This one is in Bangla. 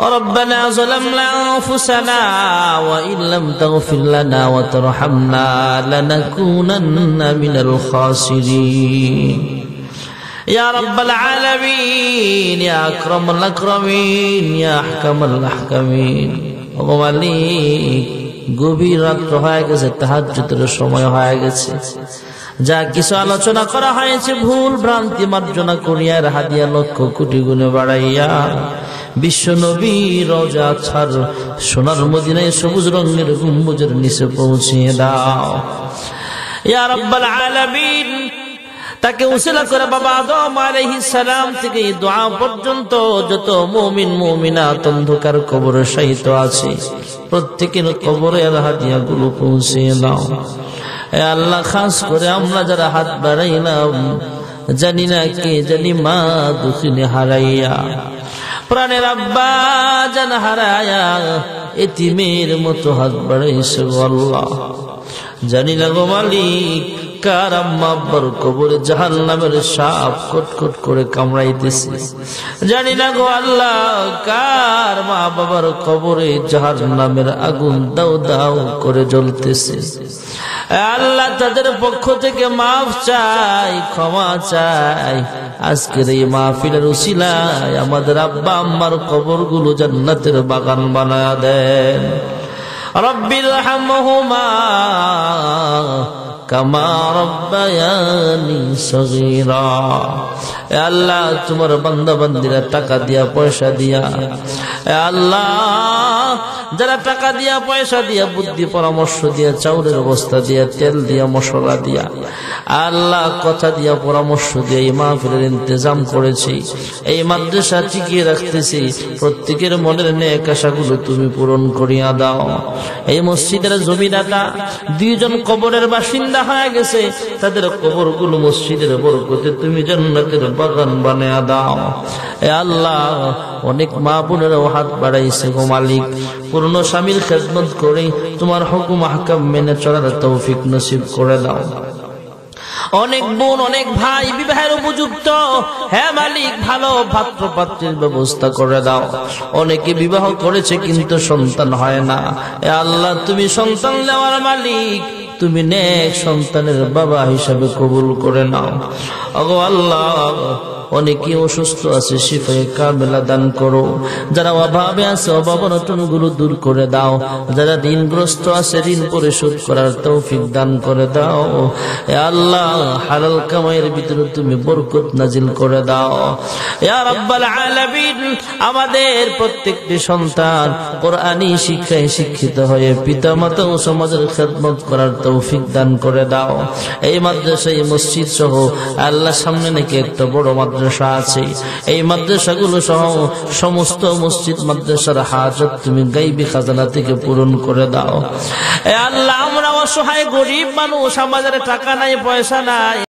ربنا ظلمنا أنفسنا وإن لم تغفر لنا وترحمنا لنكونن من الخاسرين يا رب العالمين يا أكرم الأكرمين يا أحكم الأحكمين ওগো মালিক গভীর রাত হয়ে গেছে তাহাজ্জুদের সময় হয়ে গেছে যা কিছু আলোচনা করা হয়েছে ভুল ভ্রান্তি মার্জনা করিয়া হাদিয়া লক্ষ কোটি গুণে বাড়াইয়া বিশ্ব নবী রওজা ছার সোনার মদিনায় সবুজ রঙের গম্বুজের নিচে পৌঁছিয়ে দাও ইয়া রাব্বাল আলামিন তাকে উসিলা করে বাবা আদম আলাইহিস সালাম থেকে দোয়া পর্যন্ত যত মুমিন মুমিনাত অন্ধকার কবরে শায়িত আছে প্রত্যেকের কবরে হাদিয়াগুলো পৌঁছিয়ে দাও এ আল্লাহ খাস করে আমরা যারা হাত বাড়াইলাম জানি না কে জানি মা দুঃখিনী হারাইয়া প্রাণের আব্বা জান হারায়া এতিমের মতো হাত বাড়াইছে আল্লাহ জানি না গো মালিক কার আম্মা আব্বার কবরে জাহান্নামের সাপ কটকট করে কামড়াইতেছে জানি না গো আল্লাহ কার মা বাবার কবরে জাহান্নামের আগুন দাও দাও করে জ্বলতেছে আল্লাহ তাদের পক্ষ থেকে মাফ চাই ক্ষমা চাই আজকের এই মাহফিলের উসিলায় আমাদের আব্বা আম্মার কবরগুলো জান্নাতের বাগান বানায়া দেন রব্বির হামহুমা কামা রব্বায়ানি সগীরা এ আল্লাহ তোমার বান্দা বান্দিরা টাকা দিয়া পয়সা দিয়া এ আল্লাহ যারা টাকা দিয়া পয়সা দিয়া বুদ্ধি পরামর্শ দিয়া চাউলের বস্তা দিয়া তেল দিয়া মশলা দিয়া আল্লাহ কথা দিয়া পরামর্শ দিয়া এই মাহফিলের ইন্তজাম করেছি এই মাদ্রাসা টিকিয়ে রাখতেছি প্রত্যেকের মনের নেক আশাগুলো তুমি পূরণ করিয়া দাও এই মসজিদের জমিদাতা দুইজন কবরের বাসিন্দা হয়ে গেছে তাদের কবরগুলো মসজিদের বরকতে তুমি জান্নাতের বাগান বানায়া দাও এ আল্লাহ অনেক মা বোনেরাও হাত বাড়াইছে গো মালিক পূর্ণ স্বামীর খেদমত করে তোমার হুকুম আহকাম মেনে চলার তৌফিক নসিব করে দাও অনেক বোন অনেক ভাই বিবাহের উপযুক্ত হে মালিক ভালো পাত্র পাত্রীর ব্যবস্থা করে দাও অনেকে বিবাহ করেছে কিন্তু সন্তান হয় না এ আল্লাহ তুমি সন্তান দেওয়ার মালিক তুমি নেক সন্তানের বাবা হিসাবে কবুল করে নাও ওগো আল্লাহ অনেকে অসুস্থ আছে শিফায়ে কামেলা দান করো যারা অভাবে আছে অভাব অনটনগুলো দূর করে দাও যারা ঋণগ্রস্ত আছে ঋণ পরিশোধ করার তৌফিক দান করে দাও হে আল্লাহ হালাল কামাইয়ের ভিতরে তুমি বরকত নাজিল করে দাও ইয়া রাব্বাল আলামিন আমাদের প্রত্যেকটি সন্তান কোরআনী শিক্ষায় শিক্ষিত হয়ে পিতামাতা ও সমাজের খেদমত করার তৌফিক দান করে দাও এই মাদ্রাসা এই মসজিদ সহ আল্লাহ সামনে নাকি একটা বড় মাদ্রাসা আছে এই মাদ্রাসাগুলো সহ সমস্ত মসজিদ মাদ্রাসার হাজত তুমি গায়বী খাজানা থেকে পূরণ করে দাও এ আল্লাহ আমরা অসহায় গরিব মানুষ আমাদের টাকা নাই পয়সা নাই